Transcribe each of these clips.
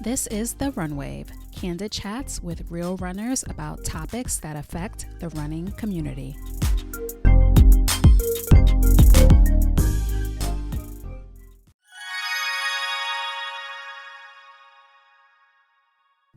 This is The Run Wave, candid chats with real runners about topics that affect the running community.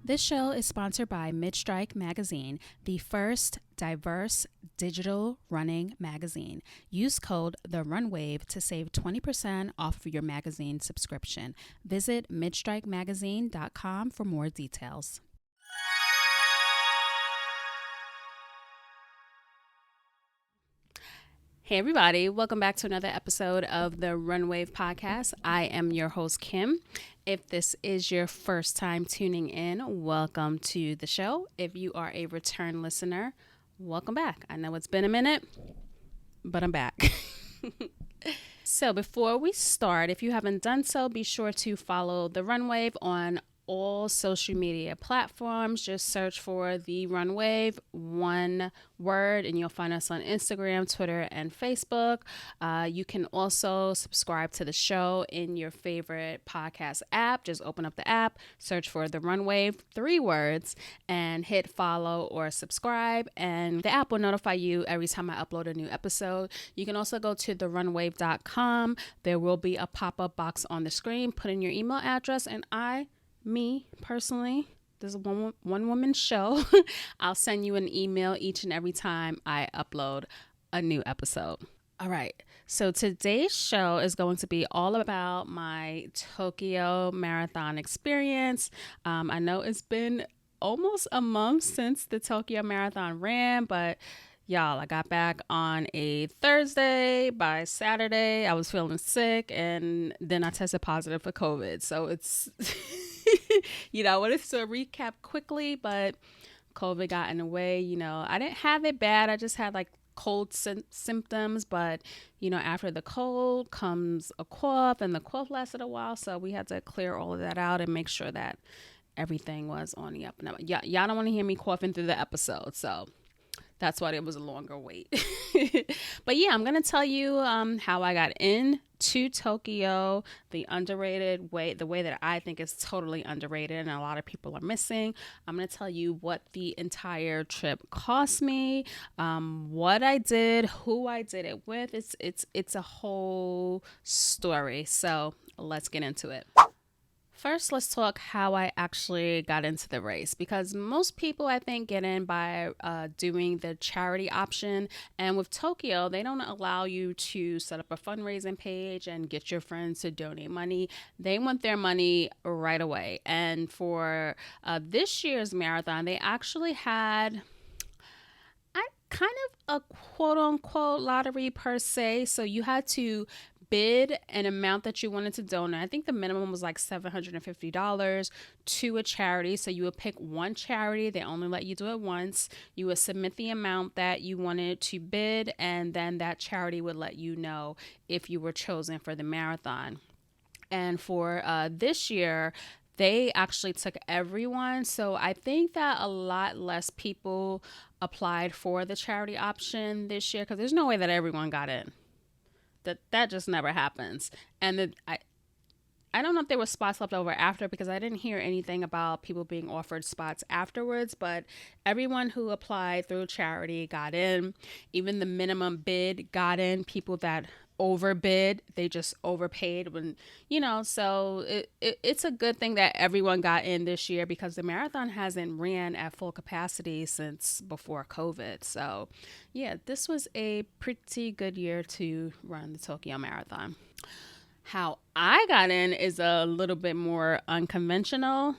This show is sponsored by Midstrike Magazine, the first diverse digital running magazine. Use code TheRunWave to save 20% off of your magazine subscription. Visit midstrikemagazine.com for more details. Hey everybody, welcome back to another episode of the Run Wave podcast. I am your host, Kim. If this is your first time tuning in, welcome to the show. If you are a return listener, welcome back. I know it's been a minute, but I'm back. So before we start, if you haven't done so, be sure to follow the Run Wave on all social media platforms. Just search for the Run Wave, one word, and you'll find us on Instagram, Twitter, and Facebook. You can also subscribe to the show in your favorite podcast app. Just open up the app, search for the Run Wave, 3 words, and hit follow or subscribe. And the app will notify you every time I upload a new episode. You can also go to therunwave.com. There will be a pop-up box on the screen. Put in your email address, and me personally, this is a one woman show. I'll send you an email each and every time I upload a new episode. All right. So today's show is going to be all about my Tokyo Marathon experience. I know it's been almost a month since the Tokyo Marathon ran, but y'all, I got back on a Thursday. By Saturday, I was feeling sick, and then I tested positive for COVID. So it's, I wanted to recap quickly, but COVID got in the way. I didn't have it bad. I just had like cold symptoms, but after the cold comes a cough, and the cough lasted a while. So we had to clear all of that out and make sure that everything was on the up and up. Y'all don't want to hear me coughing through the episode. So that's why it was a longer wait. But yeah, I'm going to tell you how I got into Tokyo, the underrated way, the way that I think is totally underrated and a lot of people are missing. I'm going to tell you what the entire trip cost me, what I did, who I did it with. It's a whole story. So let's get into it. First, let's talk how I actually got into the race, because most people, I think, get in by doing the charity option. And with Tokyo, they don't allow you to set up a fundraising page and get your friends to donate money. They want their money right away. And for this year's marathon, they actually had kind of a quote unquote lottery per se. So you had to bid an amount that you wanted to donate. I think the minimum was like $750 to a charity. So you would pick one charity. They only let you do it once. You would submit the amount that you wanted to bid, and then that charity would let you know if you were chosen for the marathon. And for this year, they actually took everyone. So I think that a lot less people applied for the charity option this year, because there's no way that everyone got in. That just never happens. And I don't know if there were spots left over after, because I didn't hear anything about people being offered spots afterwards, but everyone who applied through charity got in. Even the minimum bid got in. People that overbid, they just overpaid when, so it's a good thing that everyone got in this year, because the marathon hasn't ran at full capacity since before COVID. So yeah, this was a pretty good year to run the Tokyo Marathon. How I got in is a little bit more unconventional.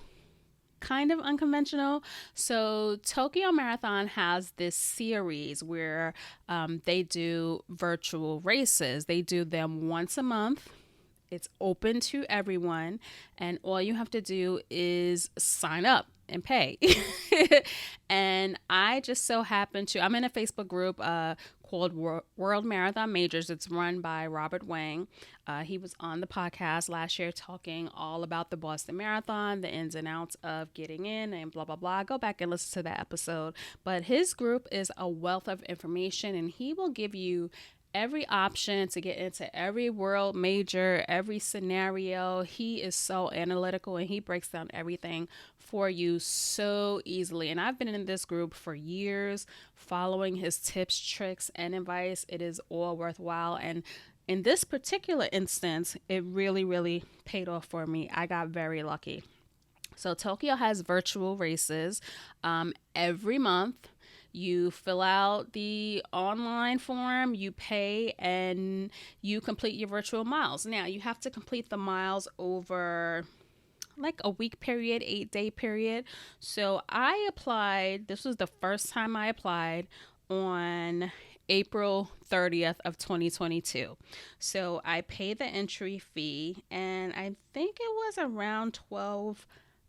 Kind of unconventional. So Tokyo Marathon has this series where they do virtual races. They do them once a month. It's open to everyone, and all you have to do is sign up and pay. And I just so happen to, I'm in a Facebook group called World Marathon Majors. It's run by Robert Wang. He was on the podcast last year talking all about the Boston Marathon, the ins and outs of getting in and blah, blah, blah. Go back and listen to that episode. But his group is a wealth of information, and he will give you every option to get into every world major, every scenario. He is so analytical and he breaks down everything for you so easily. And I've been in this group for years, following his tips, tricks, and advice. It is all worthwhile. And in this particular instance, it really, really paid off for me. I got very lucky. So Tokyo has virtual races every month. You fill out the online form, you pay, and you complete your virtual miles. Now, you have to complete the miles over like a week period, 8-day period. So I applied, this was the first time I applied on April 30th of 2022. So I paid the entry fee and I think it was around $12,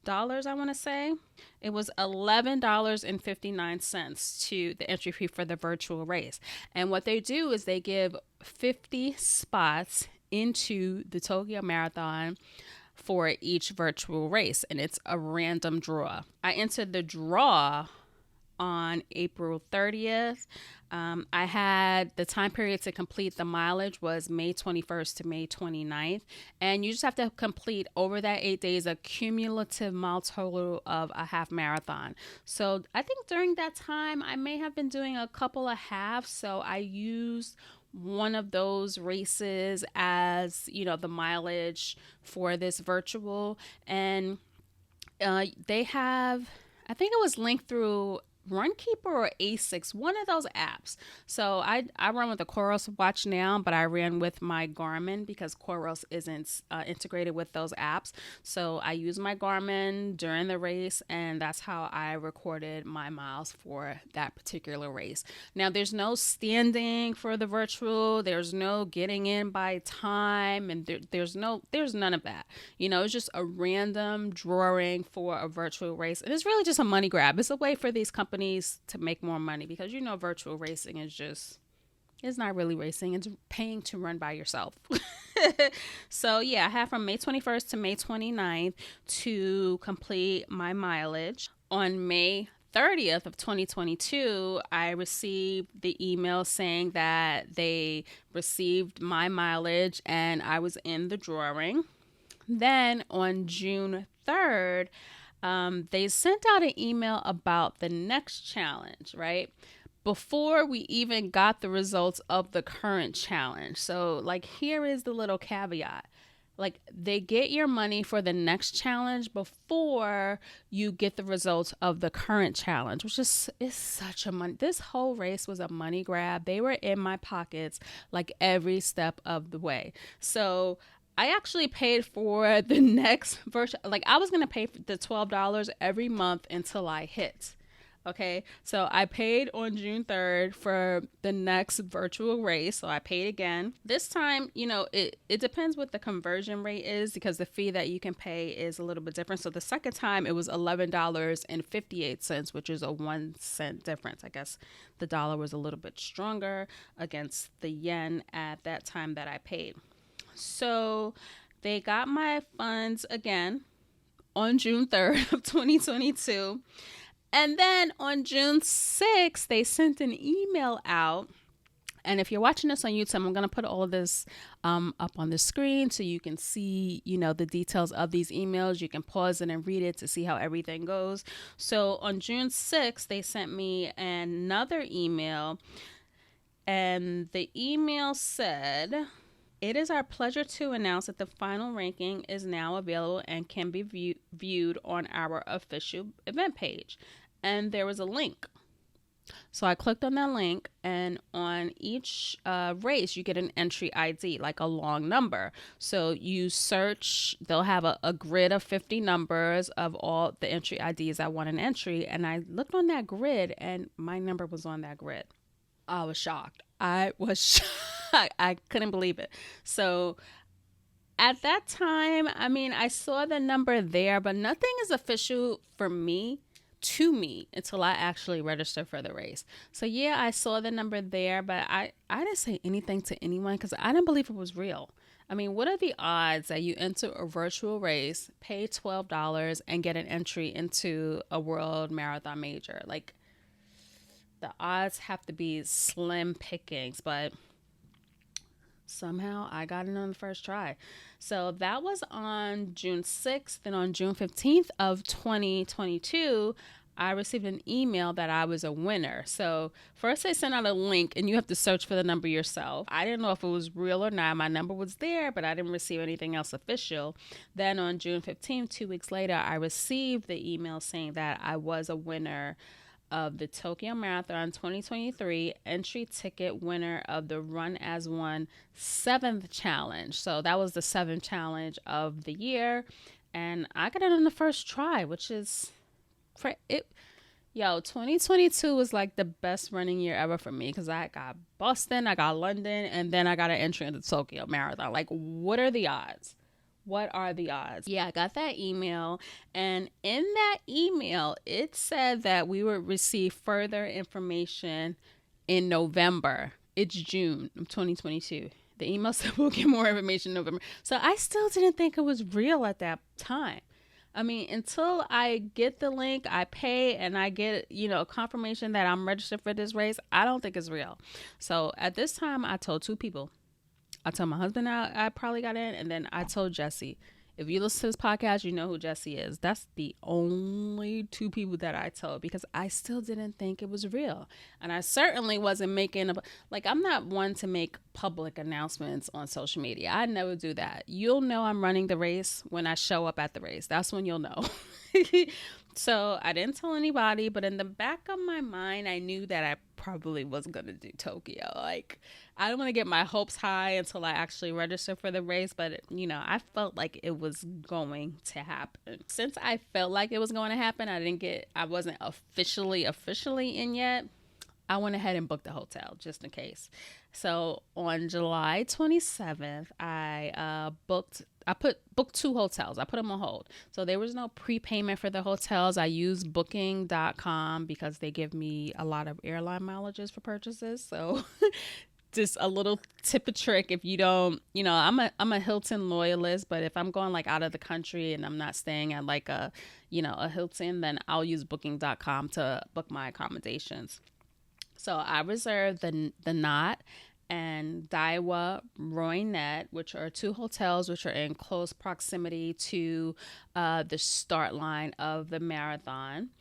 I want to say. It was $11.59 to the entry fee for the virtual race. And what they do is they give 50 spots into the Tokyo Marathon for each virtual race, and it's a random draw. I entered the draw on April 30th. I had the time period to complete the mileage was May 21st to May 29th. And you just have to complete over that 8 days a cumulative mile total of a half marathon. So I think during that time, I may have been doing a couple of halves. So I used one of those races as, the mileage for this virtual. And they have, I think it was linked through Runkeeper or ASICS, one of those apps. So I run with the Coros watch now, but I ran with my Garmin because Coros isn't integrated with those apps. So I use my Garmin during the race, and that's how I recorded my miles for that particular race. Now, there's no standing for the virtual. There's no getting in by time, and there's none of that. It's just a random drawing for a virtual race, and it's really just a money grab. It's a way for these companies to make more money because virtual racing is just, it's not really racing, it's paying to run by yourself. So yeah, I have from May 21st to May 29th to complete my mileage. On May 30th of 2022, I received the email saying that they received my mileage and I was in the drawing. Then on June 3rd, they sent out an email about the next challenge, right? Before we even got the results of the current challenge. So, here is the little caveat. They get your money for the next challenge before you get the results of the current challenge, which is such a money. This whole race was a money grab. They were in my pockets every step of the way. So I actually paid for the next version. I was going to pay for the $12 every month until I hit. Okay. So I paid on June 3rd for the next virtual race. So I paid again. This time, it depends what the conversion rate is because the fee that you can pay is a little bit different. So the second time it was $11.58, which is a 1 cent difference. I guess the dollar was a little bit stronger against the yen at that time that I paid. So they got my funds again on June 3rd of 2022. And then on June 6th, they sent an email out. And if you're watching this on YouTube, I'm going to put all of this up on the screen so you can see, the details of these emails. You can pause it and read it to see how everything goes. So on June 6th, they sent me another email. And the email said, "It is our pleasure to announce that the final ranking is now available and can be viewed on our official event page." And there was a link. So I clicked on that link, and on each race, you get an entry ID, like a long number. So you search, they'll have a grid of 50 numbers of all the entry IDs I want an entry. And I looked on that grid, and my number was on that grid. I was shocked. I couldn't believe it. So at that time, I saw the number there, but nothing is official to me until I actually register for the race. So yeah, I saw the number there, but I didn't say anything to anyone because I didn't believe it was real. What are the odds that you enter a virtual race, pay $12, and get an entry into a world marathon major? The odds have to be slim pickings, but Somehow I got in on the first try. So that was on June 6th. And on June 15th of 2022, I received an email that I was a winner. So first they sent out a link and you have to search for the number yourself. I didn't know if it was real or not. My number was there, but I didn't receive anything else official. Then on June 15th, 2 weeks later, I received the email saying that I was a winner of the Tokyo Marathon 2023 entry ticket, winner of the Run as One 7th challenge. So that was the 7th challenge of the year. And I got it on the first try, which is for it. Yo, 2022 was like the best running year ever for me because I got Boston, I got London, and then I got an entry into the Tokyo Marathon. Like, what are the odds? What are the odds? Yeah, I got that email. And in that email, it said that we would receive further information in November. It's June of 2022. The email said we'll get more information in November. So I still didn't think it was real at that time. I mean, until I get the link, I pay, and I get, confirmation that I'm registered for this race, I don't think it's real. So at this time, I told two people. I told my husband I probably got in, and then I told Jesse. If you listen to this podcast, you know who Jesse is. That's the only two people that I told because I still didn't think it was real. And I certainly wasn't I'm not one to make public announcements on social media. I never do that. You'll know I'm running the race when I show up at the race. That's when you'll know. So I didn't tell anybody, but in the back of my mind, I knew that I probably was going to do Tokyo. Like, I don't want to get my hopes high until I actually register for the race, but I felt like it was going to happen. Since I felt like it was going to happen, I wasn't officially in yet. I went ahead and booked the hotel just in case. So on July 27th, I booked two hotels. I put them on hold. So there was no prepayment for the hotels. I used booking.com because they give me a lot of airline mileages for purchases. So just a little tip of trick. If you don't, I'm a Hilton loyalist, but if I'm going like out of the country and I'm not staying at like a Hilton, then I'll use booking.com to book my accommodations. So I reserved the Knot and Daiwa Roynet, which are two hotels which are in close proximity to the start line of the marathon.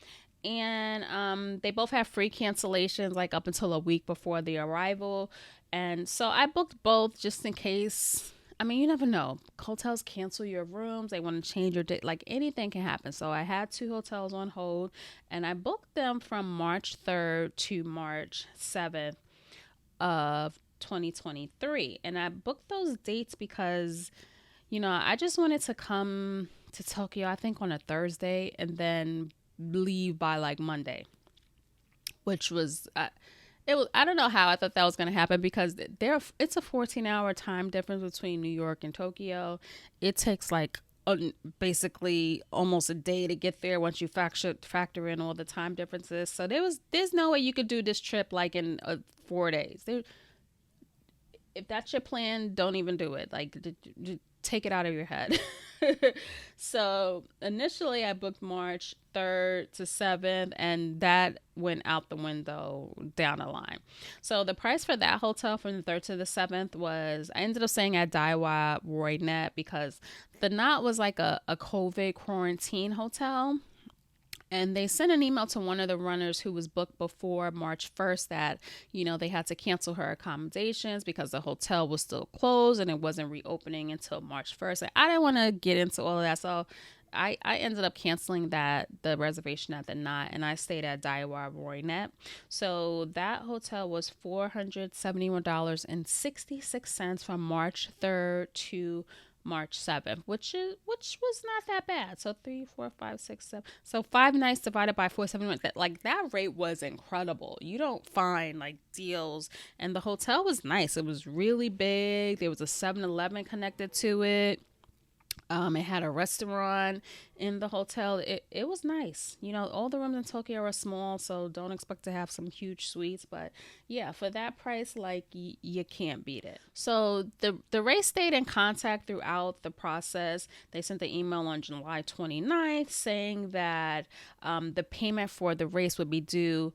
And they both have free cancellations like up until a week before the arrival. And so I booked both just in case. I mean, you never know. Hotels cancel your rooms. They want to change your date. Like anything can happen. So I had two hotels on hold and I booked them from March 3rd to March 7th of 2023. And I booked those dates because, I just wanted to come to Tokyo, I think on a Thursday and then leave by like Monday, which was, I don't know how I thought that was going to happen because it's a 14-hour time difference between New York and Tokyo. It takes like basically almost a day to get there once you factor in all the time differences. So there's no way you could do this trip like in 4 days. If that's your plan, don't even do it. Like take it out of your head. So initially I booked March 3rd to 7th and that went out the window down the line. So the price for that hotel from the 3rd to the 7th was, I ended up staying at Daiwa Roynet because the Knot was like a COVID quarantine hotel. And they sent an email to one of the runners who was booked before March 1st that, they had to cancel her accommodations because the hotel was still closed and it wasn't reopening until March 1st. And I didn't want to get into all of that. So I ended up canceling the reservation at the Knot and I stayed at Daiwa Roynet. So that hotel was $471.66 from March 3rd to March 7th, which was not that bad. So 3, 4, 5, 6, 7. So 5 nights divided by 471. That rate was incredible. You don't find like deals. And the hotel was nice. It was really big. There was a 7-Eleven connected to it. It had a restaurant in the hotel. It was nice. All the rooms in Tokyo are small, so don't expect to have some huge suites. But yeah, for that price, like you can't beat it. So the race stayed in contact throughout the process. They sent the email on July 29th saying that the payment for the race would be due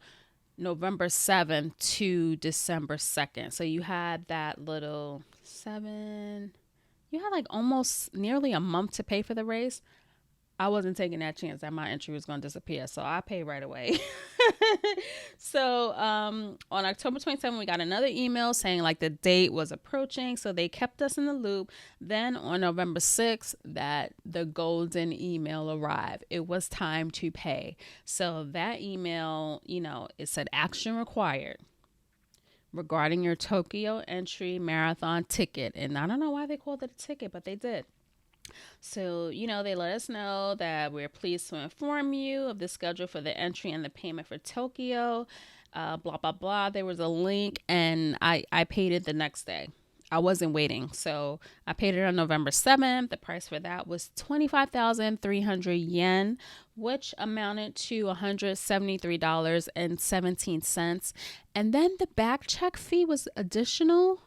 November 7th to December 2nd. So you had that little you had like almost nearly a month to pay for the race. I wasn't taking that chance that my entry was going to disappear, so I paid right away. So on October 27th, we got another email saying like the date was approaching, so they kept us in the loop. Then on November 6th, that the golden email arrived. It was time to pay. So that email, it said action required regarding your Tokyo entry marathon ticket. And I don't know why they called it a ticket, but they did. So, they let us know that we're pleased to inform you of the schedule for the entry and the payment for Tokyo, blah, blah, blah. There was a link and I paid it the next day. I wasn't waiting. So I paid it on November 7th. The price for that was 25,300 yen, which amounted to $173.17. And then the back check fee was additional.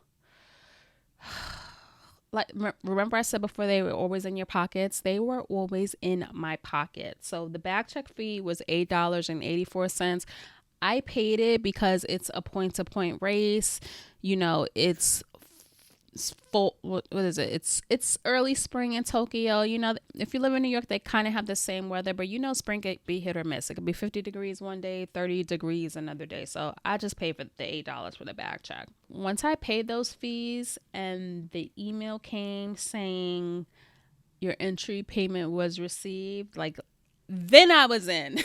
Like, remember I said before, they were always in your pockets. They were always in my pocket. So the back check fee was $8.84. I paid it because it's a point-to-point race. It's full. What is it? It's early spring in Tokyo. If you live in New York, they kind of have the same weather, but spring could be hit or miss. It could be 50 degrees one day, 30 degrees another day. So I just paid for the $8 for the back check. Once I paid those fees and the email came saying your entry payment was received, then I was in.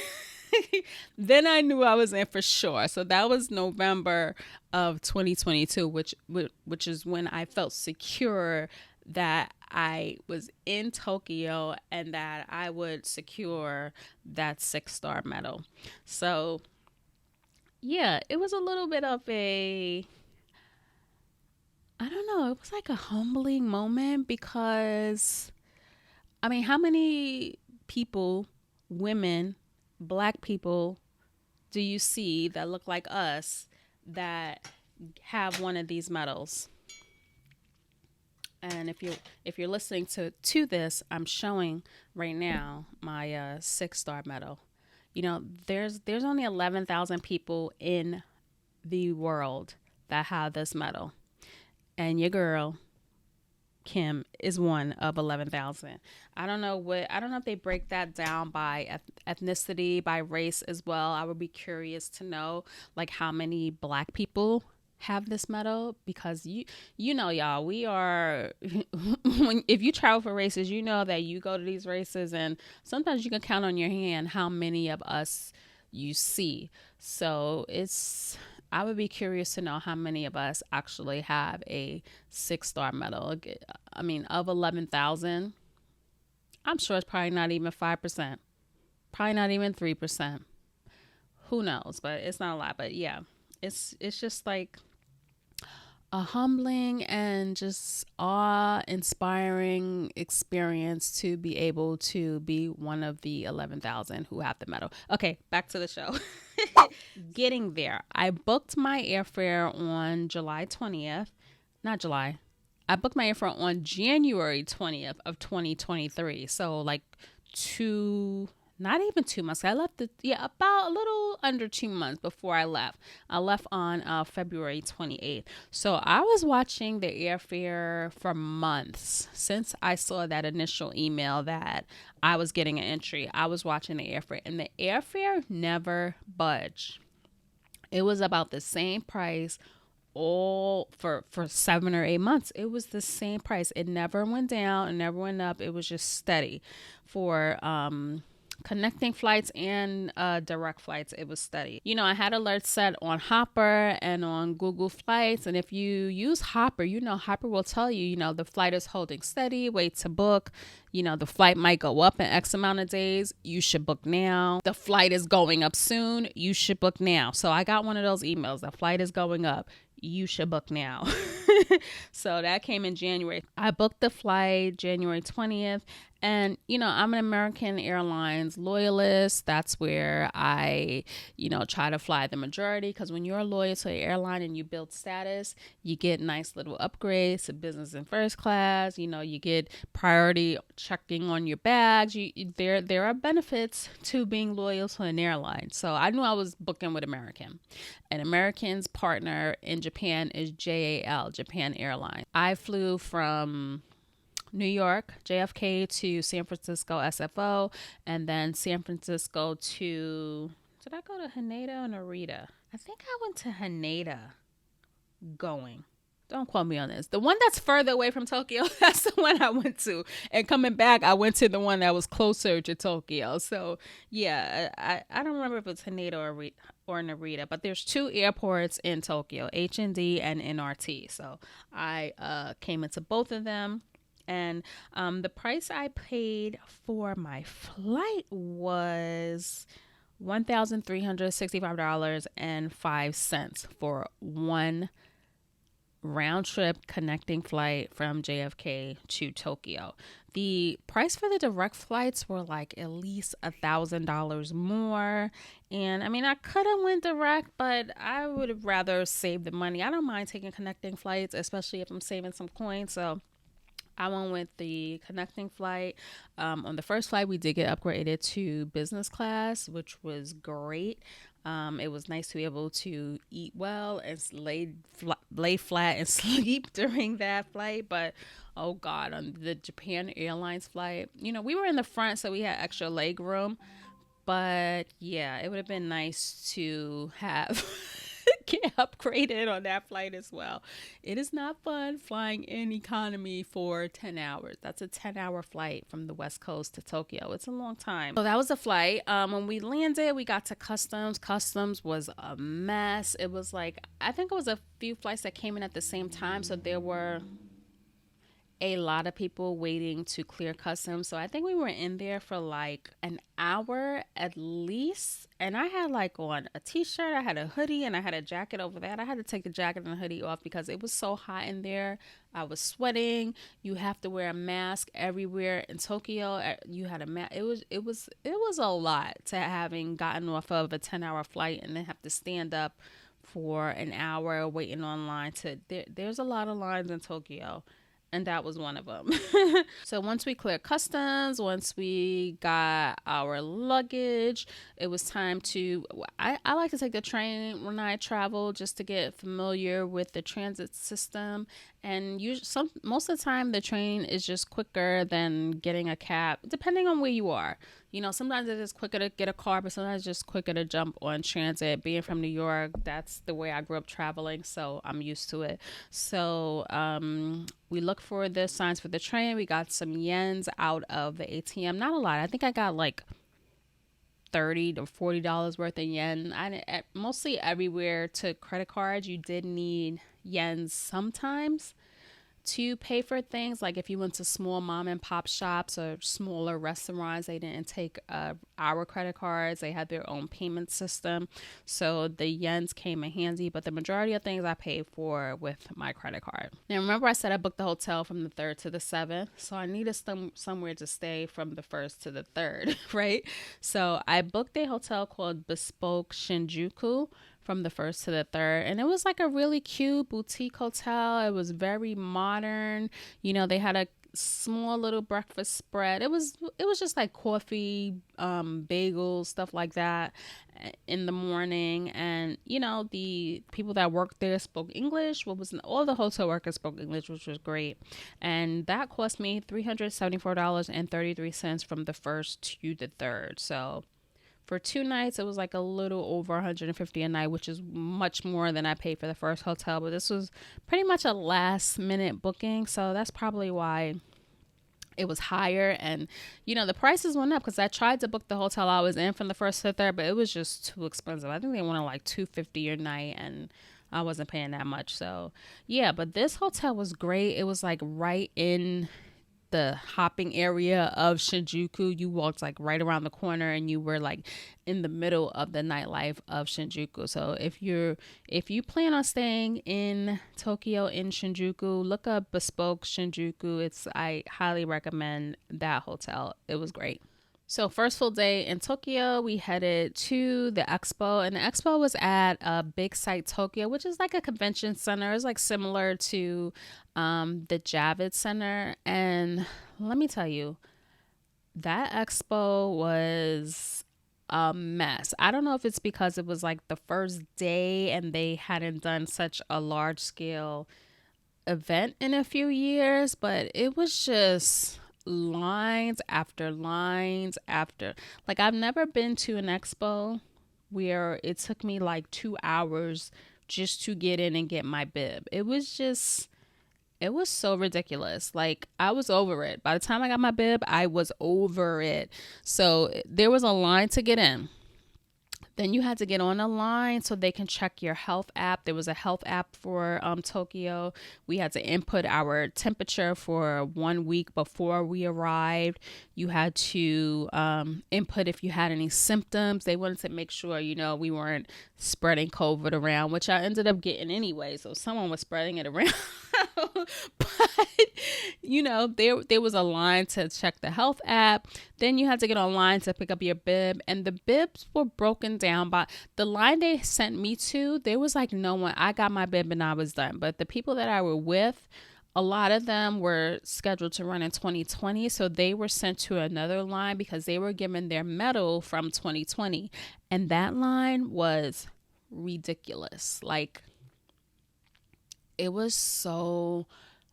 Then I knew I was in for sure. So that was November of 2022, which is when I felt secure that I was in Tokyo and that I would secure that 6-star medal. So yeah, it was a little bit of I don't know, it was like a humbling moment because, how many people, women, Black people do you see that look like us that have one of these medals? And if you're listening to this, I'm showing right now my 6-star medal. There's only 11,000 people in the world that have this medal, and your girl Kim is one of 11,000. I don't know if they break that down by ethnicity, by race as well. I would be curious to know how many Black people have this medal, because y'all, we are if you travel for races, that you go to these races and sometimes you can count on your hand how many of us you see. So I would be curious to know how many of us actually have a 6-star medal. Of 11,000, I'm sure it's probably not even 5%, probably not even 3%. Who knows? But it's not a lot. But yeah, it's just like a humbling and just awe-inspiring experience to be able to be one of the 11,000 who have the medal. Okay, back to the show. Getting there. I booked my airfare on July 20th. Not July. I booked my airfare on January 20th of 2023. So not even 2 months. I left about a little under 2 months before I left. I left on February 28th. So I was watching the airfare for months since I saw that initial email that I was getting an entry. I was watching the airfare, and the airfare never budged. It was about the same price all for 7 or 8 months. It was the same price. It never went down. It never went up. It was just steady for connecting flights and direct flights. It was steady. I had alerts set on Hopper and on Google Flights, and if you use Hopper, Hopper will tell you, the flight is holding steady, wait to book. The flight might go up in X amount of days, you should book now. The flight is going up soon, you should book now. So I got one of those emails, the flight is going up, you should book now. So that came in January. I booked the flight January 20th. And, I'm an American Airlines loyalist. That's where I, try to fly the majority, because when you're loyal to an airline and you build status, you get nice little upgrades to business and first class. You get priority checking on your bags. There are benefits to being loyal to an airline. So I knew I was booking with American. And American's partner in Japan is JAL, Japan Airlines. I flew from New York, JFK, to San Francisco, SFO, and then San Francisco to, did I go to Haneda or Narita? I think I went to Haneda going. Don't quote me on this. The one that's further away from Tokyo, that's the one I went to. And coming back, I went to the one that was closer to Tokyo. So, yeah, I don't remember if it's Haneda or Narita, but there's 2 airports in Tokyo, H&D and NRT. So, I came into both of them. And the price I paid for my flight was $1,365.05 for one round trip connecting flight from JFK to Tokyo. The price for the direct flights were like at least $1,000 more. And I mean, I could have went direct, but I would have rather saved the money. I don't mind taking connecting flights, especially if I'm saving some coins. So I went with the connecting flight. On the first flight, we did get upgraded to business class, which was great. It was nice to be able to eat well and lay flat and sleep during that flight. But, oh God, on the Japan Airlines flight, we were in the front, so we had extra leg room. But yeah, it would have been nice to have get upgraded on that flight as well. It is not fun flying in economy for 10 hours. That's a 10-hour flight from the West Coast to Tokyo. It's a long time. So that was a flight. When we landed, we got to customs. Customs was a mess. It was like, I think it was a few flights that came in at the same time. So there were a lot of people waiting to clear customs. So I think we were in there for like an hour at least. And I had like on a t-shirt, I had a hoodie, and I had a jacket over that. I had to take the jacket and the hoodie off because it was so hot in there. I was sweating. You have to wear a mask everywhere in Tokyo. You had a mask. It was a lot to having gotten off of a 10-hour flight and then have to stand up for an hour waiting online there's a lot of lines in Tokyo. And that was one of them. So once we cleared customs, once we got our luggage, it was time to, I like to take the train when I travel just to get familiar with the transit system. And most of the time, the train is just quicker than getting a cab, depending on where you are. Sometimes it is quicker to get a car, but sometimes it's just quicker to jump on transit. Being from New York, that's the way I grew up traveling, so I'm used to it. So we looked for the signs for the train. We got some yens out of the ATM. Not a lot. I think I got like $30 to $40 worth of yen. Mostly everywhere to credit cards, you did need yens sometimes to pay for things. Like if you went to small mom and pop shops or smaller restaurants, they didn't take our credit cards. They had their own payment system. So the yens came in handy, but the majority of things I paid for with my credit card. Now, remember I said I booked the hotel from the 3rd to the 7th. So I needed somewhere to stay from the 1st to the 3rd, right? So I booked a hotel called Bespoke Shinjuku from the 1st to the 3rd. And it was like a really cute boutique hotel. It was very modern. They had a small little breakfast spread. It was just like coffee, bagels, stuff like that in the morning. And, the people that worked there spoke English. All the hotel workers spoke English, which was great. And that cost me $374.33 from the 1st to the 3rd. So for 2 nights, it was like a little over $150 a night, which is much more than I paid for the first hotel. But this was pretty much a last minute booking. So that's probably why it was higher. And, the prices went up because I tried to book the hotel I was in from the 1st to the 3rd, but it was just too expensive. I think they wanted like $250 a night, and I wasn't paying that much. So, yeah, but this hotel was great. It was like right in the hopping area of Shinjuku. You walked like right around the corner and you were like in the middle of the nightlife of Shinjuku. So if you plan on staying in Tokyo in Shinjuku, look up Bespoke Shinjuku. I highly recommend that hotel. It was great. So first full day in Tokyo, we headed to the expo, and the expo was at Big Sight Tokyo, which is like a convention center. It's like similar to the Javits Center. And let me tell you, that expo was a mess. I don't know if it's because it was like the first day and they hadn't done such a large scale event in a few years, but it was just lines after lines after. Like, I've never been to an expo where it took me like 2 hours just to get in and get my bib. It was so ridiculous. Like, I was over it. By the time I got my bib, I was over it. So there was a line to get in. Then you had to get on a line so they can check your health app. There was a health app for Tokyo. We had to input our temperature for 1 week before we arrived. You had to input if you had any symptoms. They wanted to make sure, we weren't spreading COVID around, which I ended up getting anyway. So someone was spreading it around. But, there was a line to check the health app. Then you had to get online to pick up your bib. And the bibs were broken down by the line they sent me to. There was like no one. I got my bib and I was done. But the people that I were with, a lot of them were scheduled to run in 2020. So they were sent to another line because they were given their medal from 2020. And that line was ridiculous. Like, it was so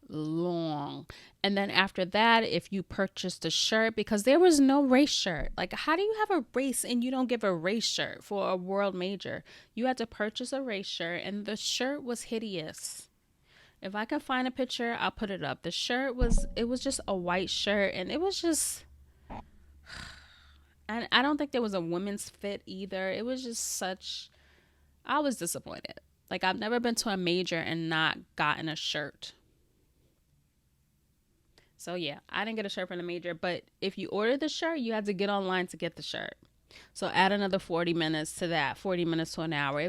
long. And then after that, if you purchased a shirt, because there was no race shirt. Like, how do you have a race and you don't give a race shirt for a world major? You had to purchase a race shirt, and the shirt was hideous. If I can find a picture, I'll put it up. The shirt was just a white shirt, and it was just, and I don't think there was a women's fit either. It was just I was disappointed. Like, I've never been to a major and not gotten a shirt. So yeah, I didn't get a shirt from the major, but if you ordered the shirt, you had to get online to get the shirt. So add another 40 minutes to that, 40 minutes to an hour.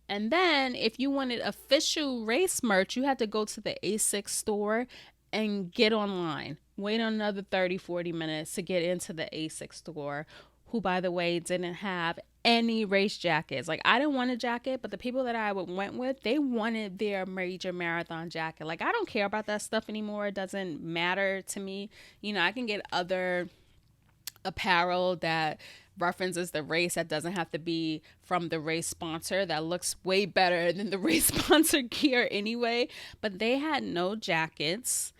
And then if you wanted official race merch, you had to go to the ASICS store and get online. Wait another 30, 40 minutes to get into the ASICS store, who, by the way, didn't have any race jackets. Like, I didn't want a jacket, but the people that I went with, they wanted their major marathon jacket. Like, I don't care about that stuff anymore. It doesn't matter to me. I can get other apparel that references the race that doesn't have to be from the race sponsor, that looks way better than the race sponsor gear anyway. But they had no jackets.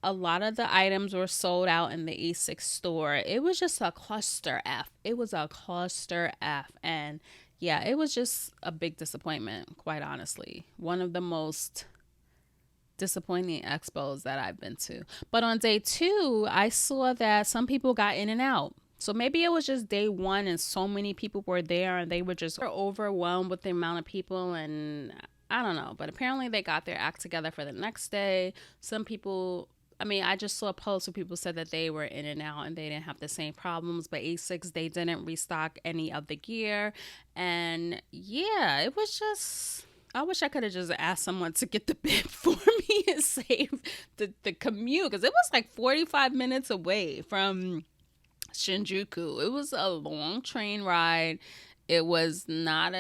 A lot of the items were sold out in the ASICS store. It was just a cluster F. It was a cluster F. And yeah, it was just a big disappointment, quite honestly. One of the most disappointing expos that I've been to. But on day 2, I saw that some people got in and out. So maybe it was just day 1 and so many people were there and they were just overwhelmed with the amount of people, and I don't know. But apparently they got their act together for the next day. Some people, I just saw a post where people said that they were in and out and they didn't have the same problems. But ASICS, they didn't restock any of the gear. And yeah, it was just, I wish I could have just asked someone to get the bib for me and save the commute. Because it was like 45 minutes away from Shinjuku. It was a long train ride. It was not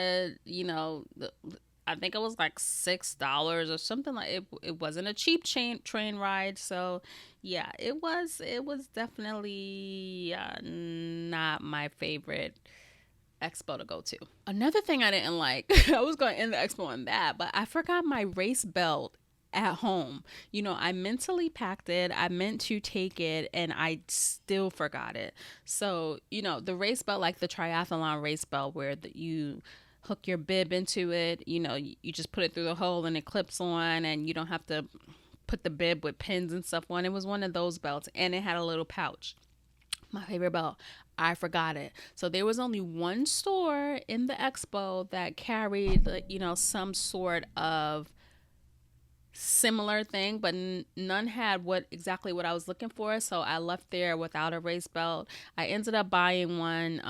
I think it was like $6 or something like it. It wasn't a cheap train ride. So yeah, it was definitely not my favorite expo to go to. Another thing I didn't like, I was going to end the expo on that, but I forgot my race belt at home. I mentally packed it. I meant to take it and I still forgot it. So, the race belt, like the triathlon race belt where you hook your bib into it, you just put it through the hole and it clips on and you don't have to put the bib with pins and stuff on. It was one of those belts and it had a little pouch. My favorite belt. I forgot it. So there was only one store in the expo that carried, some sort of similar thing, but none had exactly what I was looking for. So I left there without a race belt. I ended up buying one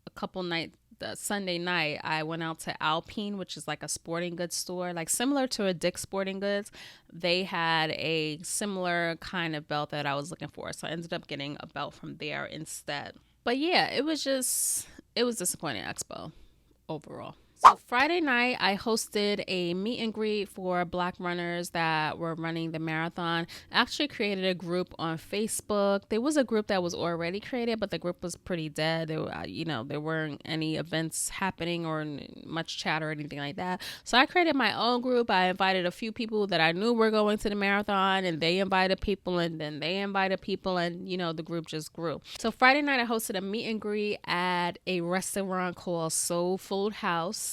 a couple nights. The Sunday night, I went out to Alpine, which is like a sporting goods store, like similar to a Dick's Sporting Goods. They had a similar kind of belt that I was looking for, so I ended up getting a belt from there instead. But yeah, it was disappointing expo overall. So Friday night, I hosted a meet and greet for Black runners that were running the marathon. I actually created a group on Facebook. There was a group that was already created, but the group was pretty dead. There weren't any events happening or much chat or anything like that. So I created my own group. I invited a few people that I knew were going to the marathon, and they invited people, and then they invited people, and the group just grew. So Friday night, I hosted a meet and greet at a restaurant called Soul Food House.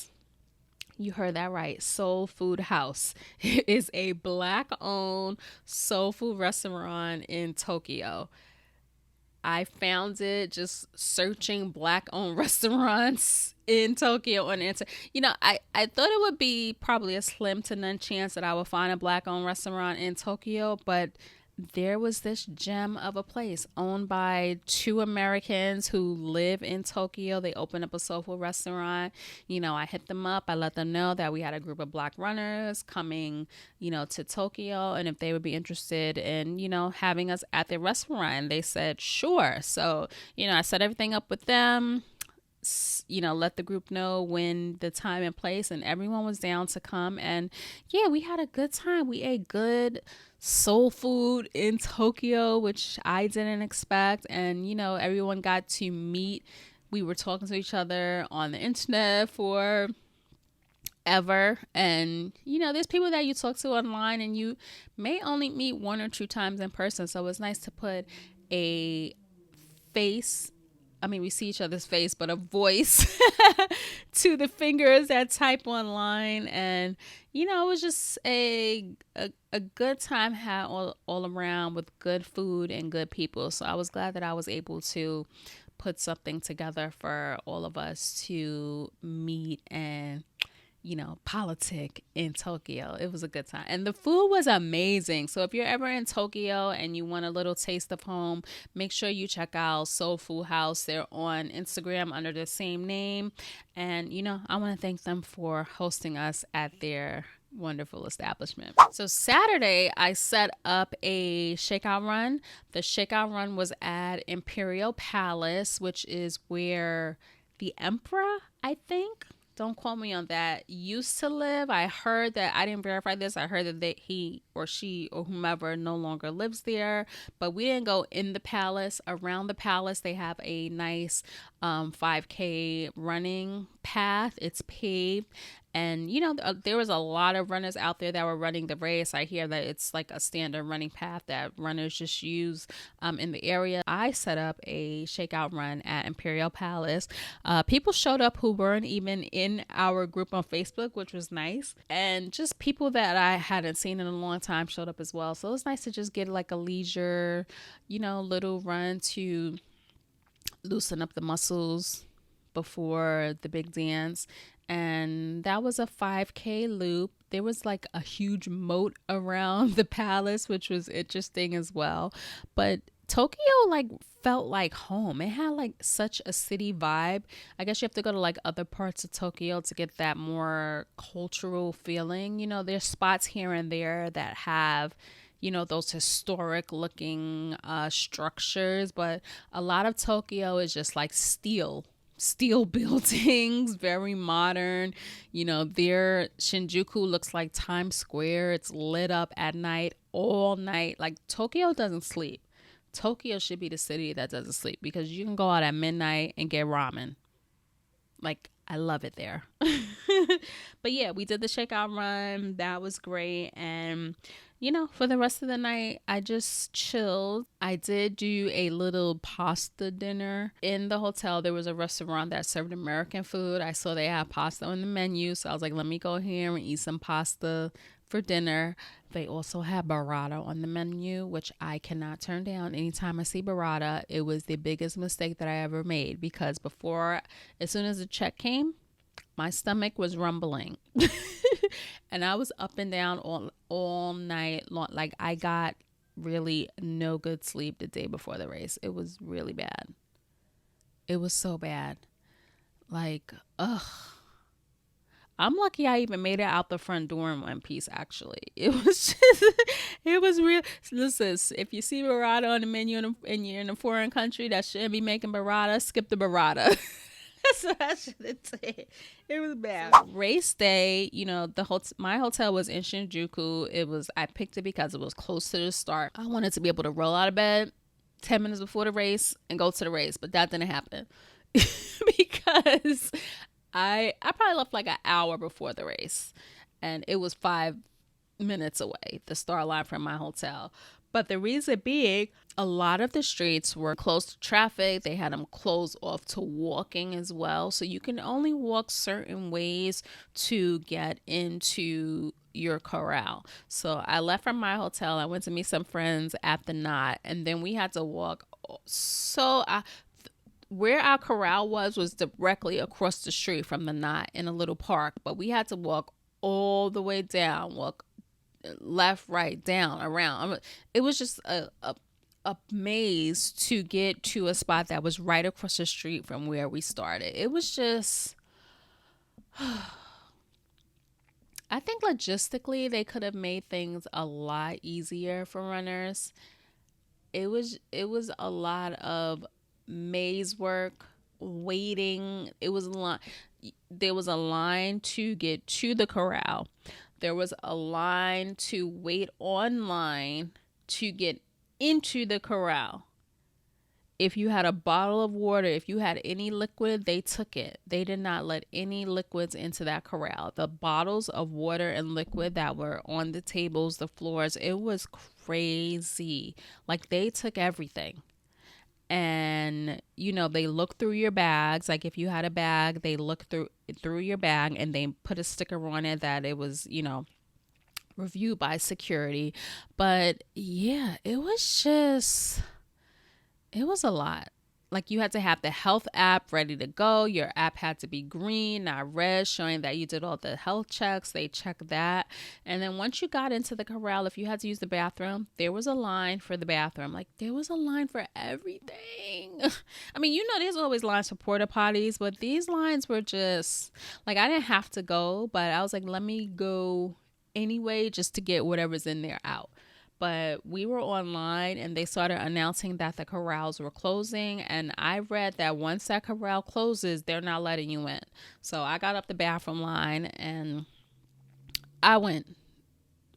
You heard that right. Soul Food House. It is a Black-owned soul food restaurant in Tokyo. I found it just searching Black-owned restaurants in Tokyo on the internet. I thought it would be probably a slim to none chance that I would find a Black-owned restaurant in Tokyo, but there was this gem of a place owned by two Americans who live in Tokyo. They opened up a soul food restaurant. I hit them up. I let them know that we had a group of Black runners coming, to Tokyo, and if they would be interested in, having us at their restaurant. And they said, sure. So, I set everything up with them. Let the group know when the time and place, and everyone was down to come. And yeah, we had a good time. We ate good soul food in Tokyo, which I didn't expect. And everyone got to meet. We were talking to each other on the internet for ever, and there's people that you talk to online and you may only meet one or two times in person. So it's nice to put a face, we see each other's face, but a voice to the fingers that type online. And, it was just a good time had all around with good food and good people. So I was glad that I was able to put something together for all of us to meet and politic in Tokyo. It was a good time. And the food was amazing. So if you're ever in Tokyo and you want a little taste of home, make sure you check out Soul Food House. They're on Instagram under the same name. And, I want to thank them for hosting us at their wonderful establishment. So Saturday, I set up a shakeout run. The shakeout run was at Imperial Palace, which is where the emperor, I think, don't quote me on that, used to live. I heard that, I didn't verify this, I heard that he or she or whomever no longer lives there, but we didn't go in the palace. Around the palace, they have a nice 5K running path. It's paved. And, there was a lot of runners out there that were running the race. I hear that it's like a standard running path that runners just use in the area. I set up a shakeout run at Imperial Palace. People showed up who weren't even in our group on Facebook, which was nice. And just people that I hadn't seen in a long time showed up as well. So it was nice to just get like a leisure, little run to loosen up the muscles before the big dance. And that was a 5K loop. There was like a huge moat around the palace, which was interesting as well. But Tokyo felt like home. It had like such a city vibe. I guess you have to go to like other parts of Tokyo to get that more cultural feeling. There's spots here and there that have those historic looking structures, but a lot of Tokyo is just like steel buildings, very modern. Their Shinjuku looks like Times Square. It's lit up at night, all night. Like, Tokyo doesn't sleep. Tokyo should be the city that doesn't sleep, because you can go out at midnight and get ramen. Like, I love it there. But yeah, we did the shakeout run. That was great. And for the rest of the night, I just chilled. I did do a little pasta dinner in the hotel. There was a restaurant that served American food. I saw they had pasta on the menu, so I was like, let me go here and eat some pasta for dinner. They also had burrata on the menu, which I cannot turn down. Anytime I see burrata, it was the biggest mistake that I ever made, because as soon as the check came, my stomach was rumbling. And I was up and down all night long. Like, I got really no good sleep the day before the race. It was really bad. It was so bad. Like, ugh. I'm lucky I even made it out the front door in one piece, actually. It was just, it was real. Listen, if you see burrata on the menu and you're in a foreign country that shouldn't be making burrata, skip the burrata. That's what I should have said. It was bad. Race day, my hotel was in Shinjuku. I picked it because it was close to the start. I wanted to be able to roll out of bed 10 minutes before the race and go to the race, but that didn't happen because I probably left like an hour before the race, and it was 5 minutes away, the start line from my hotel. But the reason being, a lot of the streets were closed to traffic. They had them closed off to walking as well. So you can only walk certain ways to get into your corral. So I left from my hotel. I went to meet some friends at the Knot, and then we had to walk. Where our corral was directly across the street from the Knot in a little park, but we had to walk all the way down, walk left, right, down, around. It was just a maze to get to a spot that was right across the street from where we started. It was just, I think logistically they could have made things a lot easier for runners. It was a lot of maze work, waiting. There was a line to get to the corral. There was a line to wait online to get into the corral. If you had a bottle of water, if you had any liquid, they took it. They did not let any liquids into that corral. The bottles of water and liquid that were on the tables, the floors, it was crazy. Like, they took everything. And, they look through your bags. Like, if you had a bag, they look through your bag, and they put a sticker on it that it was, reviewed by security. But yeah, it was a lot. Like, you had to have the health app ready to go. Your app had to be green, not red, showing that you did all the health checks. They checked that. And then once you got into the corral, if you had to use the bathroom, there was a line for the bathroom. Like, there was a line for everything. I mean, there's always lines for porta potties, but these lines were just, like, I didn't have to go, but I was like, let me go anyway just to get whatever's in there out. But we were online, and they started announcing that the corrals were closing. And I read that once that corral closes, they're not letting you in. So I got up the bathroom line, and I went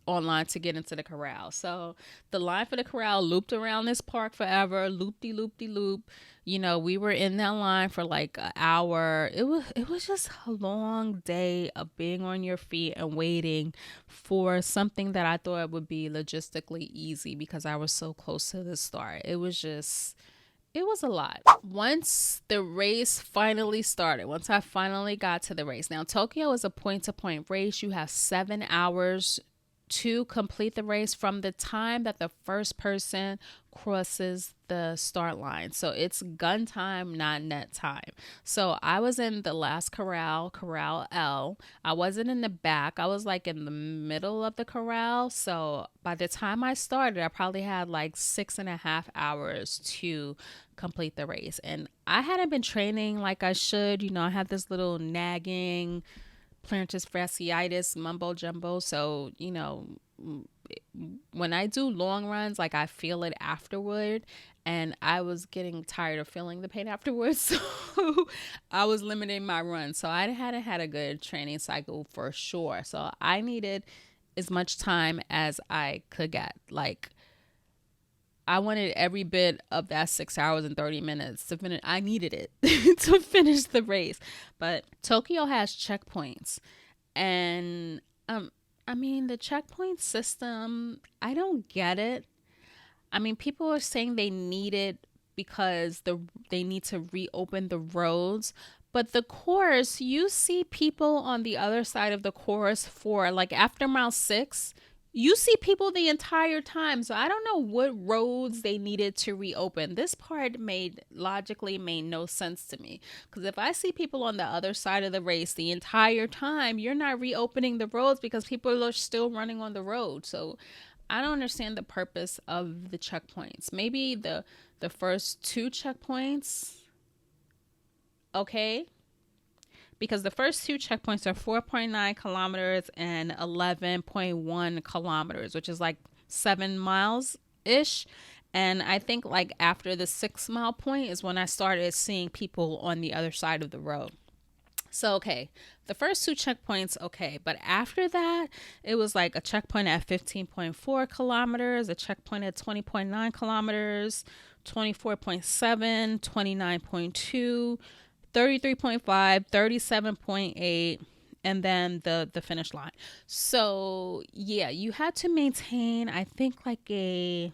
online to get into the corral. So the line for the corral looped around this park forever, loop-de-loop-de-loop. We were in that line for like an hour. It was just a long day of being on your feet and waiting for something that I thought would be logistically easy because I was so close to the start. It was a lot. Once the race finally started, once I finally got to the race. Now, Tokyo is a point-to-point race. You have 7 hours to complete the race from the time that the first person crosses the start line. So it's gun time, not net time. So I was in the last corral L. I wasn't in the back. I was like in the middle of the corral. So by the time I started, I probably had like 6.5 hours to complete the race. And I hadn't been training like I should. I had this little nagging plantar fasciitis mumbo jumbo. So, when I do long runs, like, I feel it afterward, and I was getting tired of feeling the pain afterwards. So I was limiting my run. So I hadn't had a good training cycle for sure. So I needed as much time as I could get. Like, I wanted every bit of that 6 hours and 30 minutes to finish. I needed it to finish the race. But Tokyo has checkpoints. And, the checkpoint system, I don't get it. People are saying they need it because they need to reopen the roads. But the course, you see people on the other side of the course for, like, after mile 6, you see people the entire time. So I don't know what roads they needed to reopen. This part logically made no sense to me. Because if I see people on the other side of the race the entire time, you're not reopening the roads because people are still running on the road. So I don't understand the purpose of the checkpoints. Maybe the first two checkpoints, okay, because the first two checkpoints are 4.9 kilometers and 11.1 kilometers, which is like 7 miles ish. And I think like after the 6 mile point is when I started seeing people on the other side of the road. So, okay, the first two checkpoints, okay. But after that, it was like a checkpoint at 15.4 kilometers, a checkpoint at 20.9 kilometers, 24.7, 29.2, 33.5, 37.8, and then the finish line. So, yeah, you had to maintain, I think, like in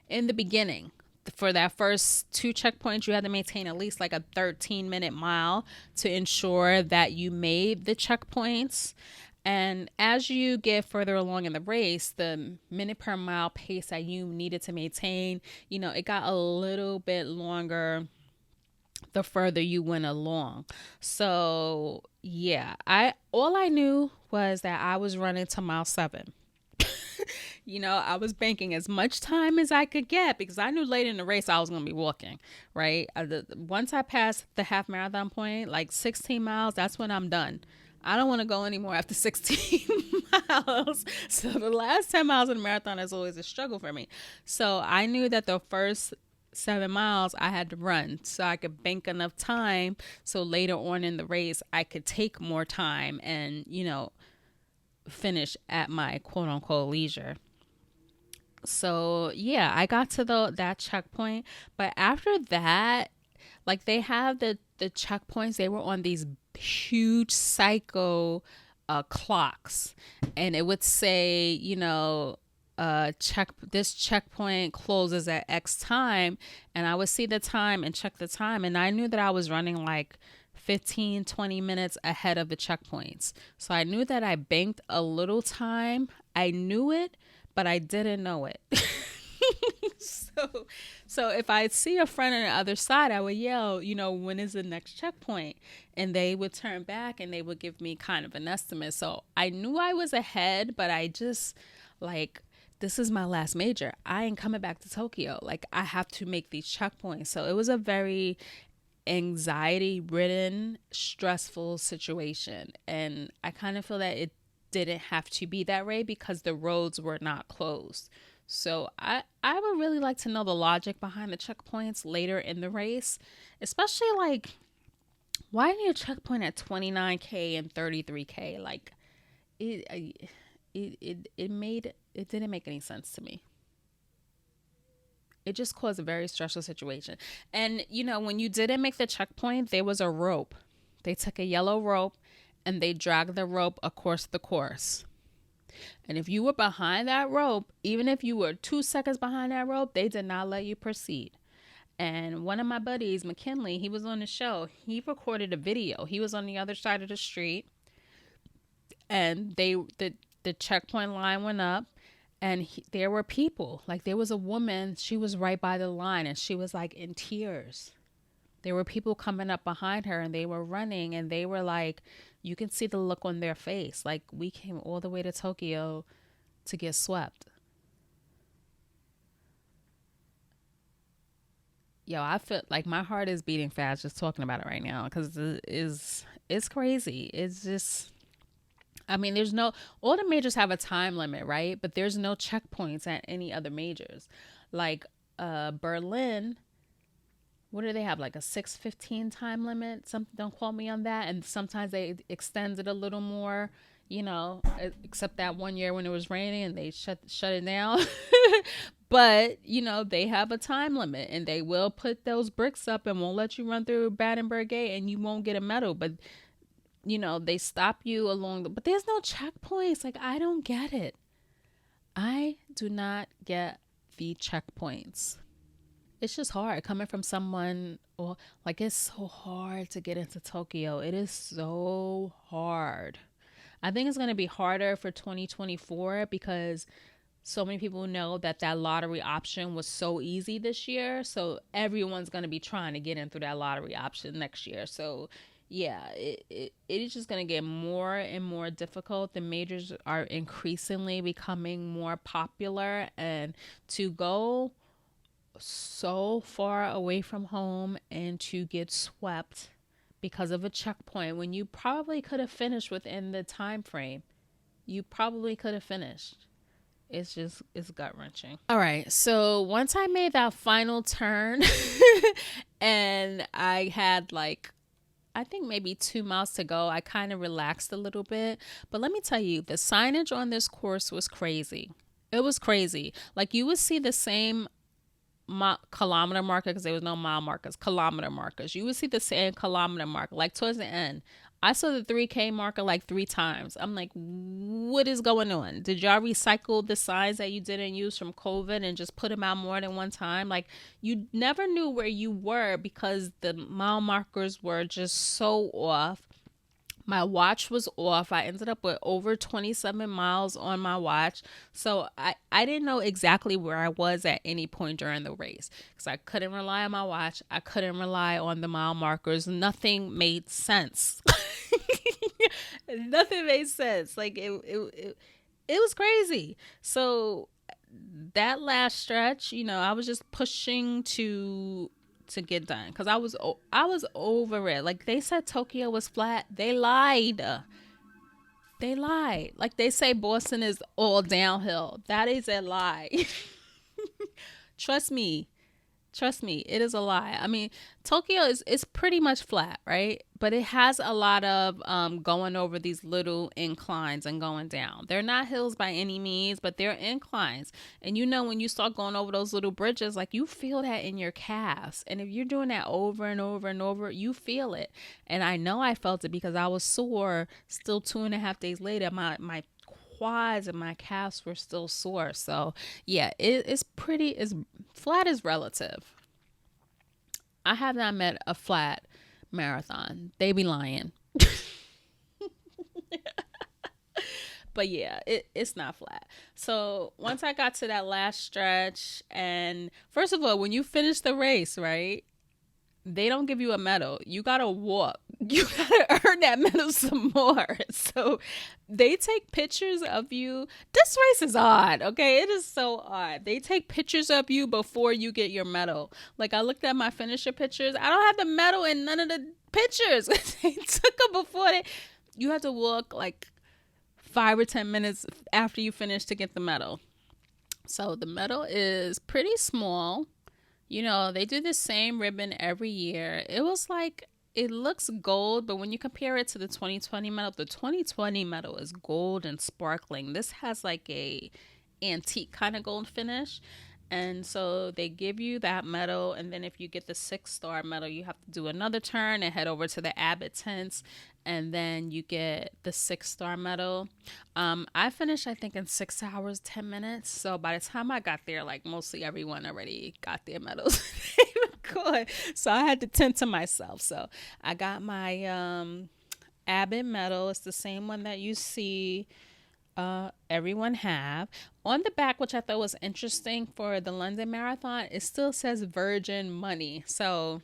the beginning, for that first two checkpoints, you had to maintain at least like a 13-minute mile to ensure that you made the checkpoints. And as you get further along in the race, the minute per mile pace that you needed to maintain, it got a little bit longer the further you went along. So yeah, all I knew was that I was running to mile 7. I was banking as much time as I could get because I knew later in the race I was going to be walking, right? Once I passed the half marathon point, like 16 miles, that's when I'm done. I don't want to go anymore after 16 miles. So the last 10 miles of the marathon is always a struggle for me. So I knew that the first 7 miles I had to run so I could bank enough time so later on in the race I could take more time and, finish at my quote unquote leisure. So yeah, I got to that checkpoint, but after that, like they have the checkpoints, they were on these huge psycho clocks, and it would say, this checkpoint closes at X time, and I would see the time and check the time, and I knew that I was running like 15-20 minutes ahead of the checkpoints. So I knew that I banked a little time. I knew it, but I didn't know it. So if I see a friend on the other side, I would yell, when is the next checkpoint? And they would turn back and they would give me kind of an estimate. So I knew I was ahead, but I just like, this is my last major. I ain't coming back to Tokyo. Like, I have to make these checkpoints. So it was a very anxiety ridden, stressful situation. And I kind of feel that it didn't have to be that way because the roads were not closed. So I would really like to know the logic behind the checkpoints later in the race, especially like, why need a checkpoint at 29K and 33K? Like it didn't make any sense to me. It just caused a very stressful situation. And when you didn't make the checkpoint, there was a rope. They took a yellow rope and they dragged the rope across the course. And if you were behind that rope, even if you were 2 seconds behind that rope, they did not let you proceed. And one of my buddies, McKinley, he was on the show. He recorded a video. He was on the other side of the street, and the checkpoint line went up, and there were people. Like, there was a woman. She was right by the line, and she was like in tears. There were people coming up behind her, and they were running, and they were like, you can see the look on their face. Like, we came all the way to Tokyo to get swept. Yo, I feel like my heart is beating fast just talking about it right now because it's crazy. It's just, I mean, all the majors have a time limit, right? But there's no checkpoints at any other majors. Like Berlin, what do they have? Like a 6:15 time limit? Don't quote me on that. And sometimes they extend it a little more, except that one year when it was raining and they shut it down. But, they have a time limit, and they will put those bricks up and won't let you run through Battenberg Gate and you won't get a medal. But, they stop you but there's no checkpoints. Like, I don't get it. I do not get the checkpoints. It's just hard coming from someone, or like, it's so hard to get into Tokyo. It is so hard. I think it's going to be harder for 2024 because so many people know that lottery option was so easy this year. So everyone's going to be trying to get in through that lottery option next year. So yeah, it is just going to get more and more difficult. The majors are increasingly becoming more popular, and to go so far away from home and to get swept because of a checkpoint when you probably could have finished within the time frame. You probably could have finished. It's gut wrenching. All right. So once I made that final turn and I had like, I think maybe 2 miles to go, I kind of relaxed a little bit. But let me tell you, the signage on this course was crazy. It was crazy. Like you would see the same kilometer marker, because there was no mile markers, kilometer markers. You would see the same kilometer marker. Like towards the end, I saw the 3K marker like 3 times. I'm like, what is going on? Did y'all recycle the signs that you didn't use from COVID and just put them out more than one time? Like, you never knew where you were because the mile markers were just so off. My watch was off. I ended up with over 27 miles on my watch. So I didn't know exactly where I was at any point during the race because I couldn't rely on my watch. I couldn't rely on the mile markers. Nothing made sense. Nothing made sense. Like it was crazy. So that last stretch, I was just pushing to get done because I was over it. Like they said Tokyo was flat. They lied. Like they say Boston is all downhill. That is a lie. Trust me. It is a lie. I mean, Tokyo is pretty much flat, right? But it has a lot of going over these little inclines and going down. They're not hills by any means, but they're inclines. And when you start going over those little bridges, like you feel that in your calves. And if you're doing that over and over and over, you feel it. And I know I felt it because I was sore still 2.5 days later. My quads and my calves were still sore. So yeah, it's flat is relative. I have not met a flat marathon. They be lying. But yeah, it's not flat. So once I got to that last stretch, and first of all, when you finish the race, right, they don't give you a medal. You gotta walk. You gotta earn that medal some more. So they take pictures of you. This race is odd, okay? It is so odd. They take pictures of you before you get your medal. Like I looked at my finisher pictures. I don't have the medal in none of the pictures. They took them before you have to walk like 5 or 10 minutes after you finish to get the medal. So the medal is pretty small. They do the same ribbon every year. It was like, it looks gold, but when you compare it to the 2020 medal, the 2020 medal is gold and sparkling. This has like a antique kind of gold finish. And so they give you that medal. And then if you get the 6-star medal, you have to do another turn and head over to the Abbott tents. And then you get the 6-star medal. I finished, I think, in 6 hours, 10 minutes. So by the time I got there, like mostly everyone already got their medals. So I had to tend to myself. So I got my Abbott medal. It's the same one that you see everyone have. On the back, which I thought was interesting for the London Marathon, it still says Virgin Money. So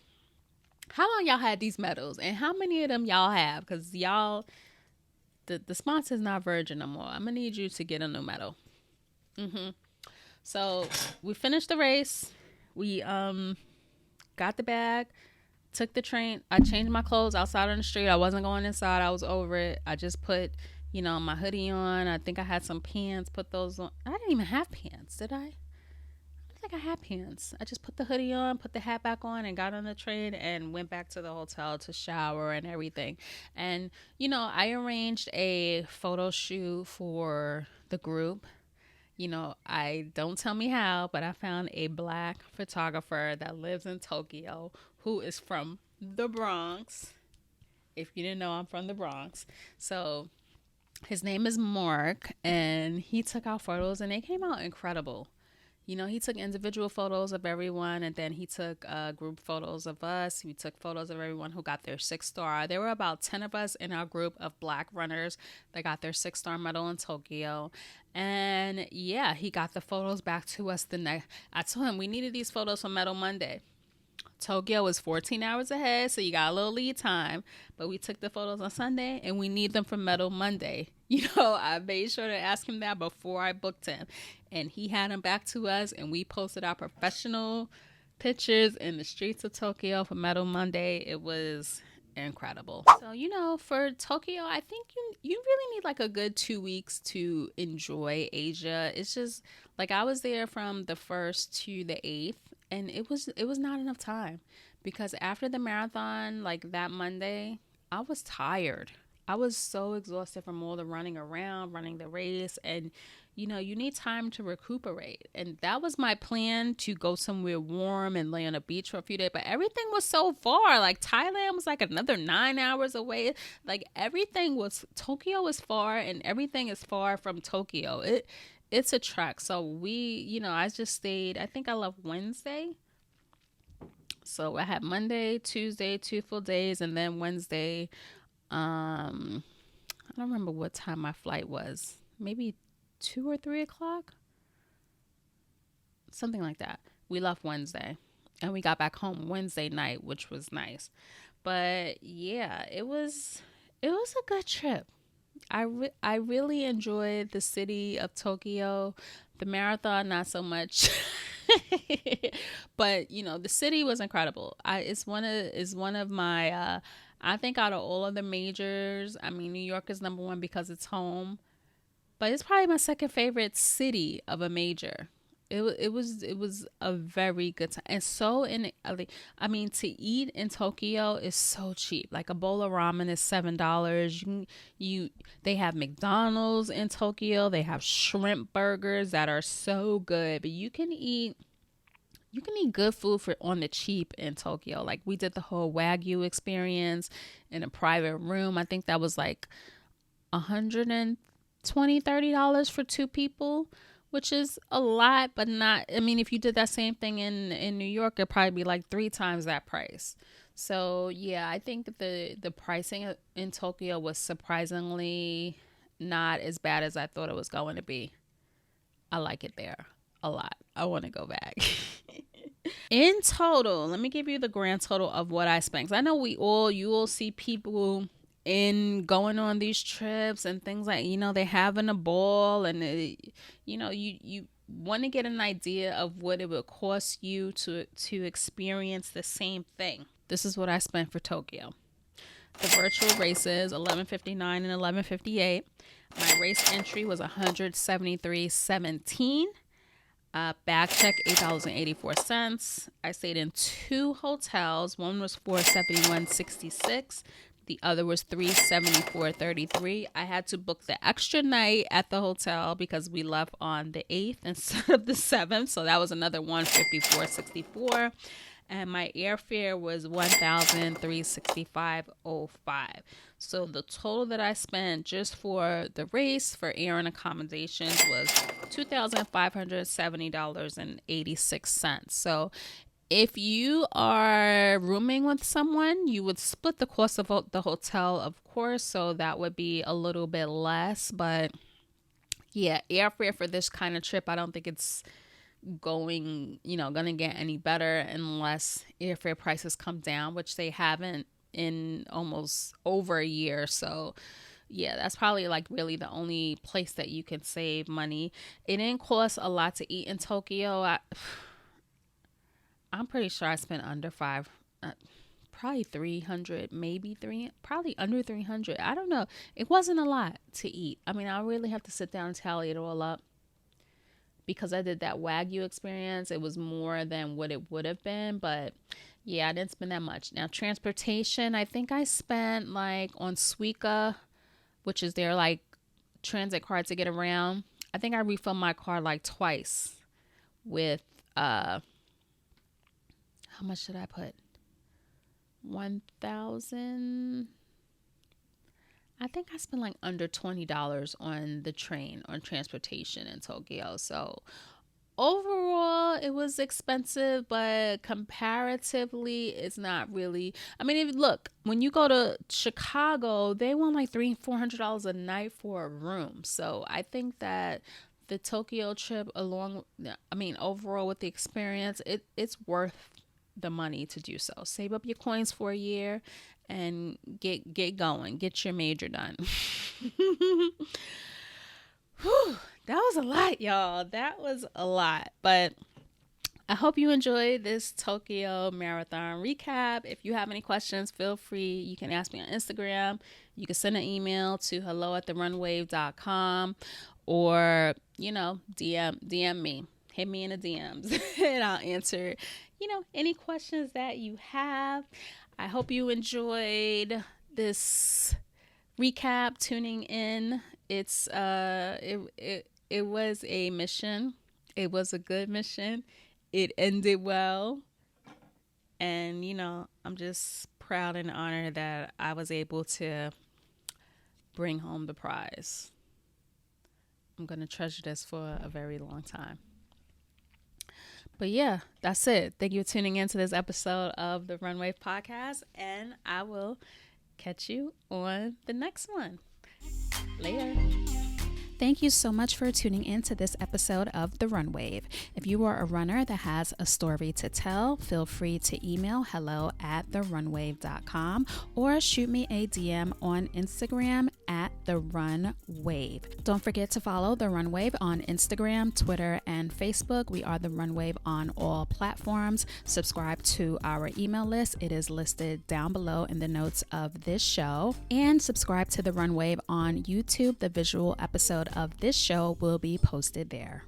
how long y'all had these medals and how many of them y'all have? Because y'all, the sponsor's not Virgin no more. I'm going to need you to get a new medal. So we finished the race. We got the bag, took the train. I changed my clothes outside on the street. I wasn't going inside. I was over it. I just put my hoodie on. I think I had some pants, put those on. I didn't even have pants, did I? I don't think I had pants. I just put the hoodie on, put the hat back on, and got on the train and went back to the hotel to shower and everything. And, I arranged a photo shoot for the group. I don't tell me how, but I found a Black photographer that lives in Tokyo who is from the Bronx. If you didn't know, I'm from the Bronx. So his name is Mark, and he took our photos, and they came out incredible. He took individual photos of everyone, and then he took group photos of us. He took photos of everyone who got their 6-star. There were about 10 of us in our group of black runners that got their 6-star medal in Tokyo. And yeah, he got the photos back to us the next. I told him we needed these photos for Medal Monday. Tokyo was 14 hours ahead, so you got a little lead time. But we took the photos on Sunday, and we need them for Medal Monday. I made sure to ask him that before I booked him. And he had them back to us, and we posted our professional pictures in the streets of Tokyo for Medal Monday. It was incredible. So, for Tokyo, I think you really need like a good 2 weeks to enjoy Asia. It's just like I was there from the 1st to the 8th, and it was not enough time, because after the marathon, like that Monday, I was tired. I was so exhausted from all the running around, running the race, and you need time to recuperate. And that was my plan, to go somewhere warm and lay on a beach for a few days. But everything was so far. Like Thailand was like another 9 hours away. Like Tokyo was far, and everything is far from Tokyo. It's a trek. So I just stayed, I think I left Wednesday. So I had Monday, Tuesday, 2 full days, and then Wednesday, I don't remember what time my flight was. Maybe 2 or 3 o'clock, something like that. We left Wednesday, and we got back home Wednesday night, which was nice. But yeah, it was a good trip. I really enjoyed the city of Tokyo. The marathon, not so much. But the city was incredible. It's one of my I think out of all of the majors, I mean, New York is number one because it's home, but it's probably my second favorite city of a major. It was a very good time. And I mean, to eat in Tokyo is so cheap. Like a bowl of ramen is $7. They have McDonald's in Tokyo. They have shrimp burgers that are so good. But you can eat good food for on the cheap in Tokyo. Like we did the whole Wagyu experience in a private room. I think that was like $120-$130 for 2 people, which is a lot, but not. I mean, if you did that same thing in New York, it'd probably be like 3 times that price. So yeah, I think that the pricing in Tokyo was surprisingly not as bad as I thought it was going to be. I like it there a lot. I want to go back. In total, let me give you the grand total of what I spent. 'Cause I know you will see people in going on these trips and things like, they're having a ball, and you want to get an idea of what it would cost you to experience the same thing. This is what I spent for Tokyo. The virtual races, $11.59 and $11.58. My race entry was $173.17. Bag check, $8.84. I stayed in 2 hotels. One was $471.66. The other was $374.33. I had to book the extra night at the hotel because we left on the 8th instead of the 7th. So that was another $154.64. And my airfare was $1,365.05. So the total that I spent just for the race, for air and accommodations, was $2,570.86. So if you are rooming with someone, you would split the cost of the hotel, of course. So that would be a little bit less. But yeah, airfare for this kind of trip, I don't think it's gonna get any better unless airfare prices come down, which they haven't in almost over a year. So yeah, that's probably like really the only place that you can save money. It didn't cost a lot to eat in Tokyo. I'm pretty sure I spent under probably 300, maybe probably under 300. I don't know. It wasn't a lot to eat. I mean, I really have to sit down and tally it all up. Because I did that Wagyu experience, it was more than what it would have been. But yeah, I didn't spend that much. Now, transportation, I think I spent like on Suica, which is their like transit card to get around. I think I refilled my card like twice with, how much did I put? 1,000. I think I spent like under $20 on the train, on transportation in Tokyo. So overall, it was expensive, but comparatively, it's not really. I mean, if look, when you go to Chicago, they want like $300-$400 a night for a room. So I think that the Tokyo trip, overall with the experience, it's worth the money to do so. Save up your coins for a year and get going. Get your major done. Whew, that was a lot, y'all. That was a lot. But I hope you enjoyed this Tokyo Marathon recap. If you have any questions, feel free. You can ask me on Instagram. You can send an email to hello@therunwave.com or, DM me. Hit me in the DMs and I'll answer, any questions that you have. I hope you enjoyed this recap, tuning in. It was a mission. It was a good mission. It ended well. And, I'm just proud and honored that I was able to bring home the prize. I'm going to treasure this for a very long time. But yeah, that's it. Thank you for tuning into this episode of the Runway Podcast. And I will catch you on the next one. Later. Thank you so much for tuning in to this episode of The Runwave. If you are a runner that has a story to tell, feel free to email hello@therunwave.com or shoot me a DM on Instagram @therunwave. Don't forget to follow The Runwave on Instagram, Twitter, and Facebook. We are The Runwave on all platforms. Subscribe to our email list. It is listed down below in the notes of this show. And subscribe to The Runwave on YouTube. The visual episode of this show will be posted there.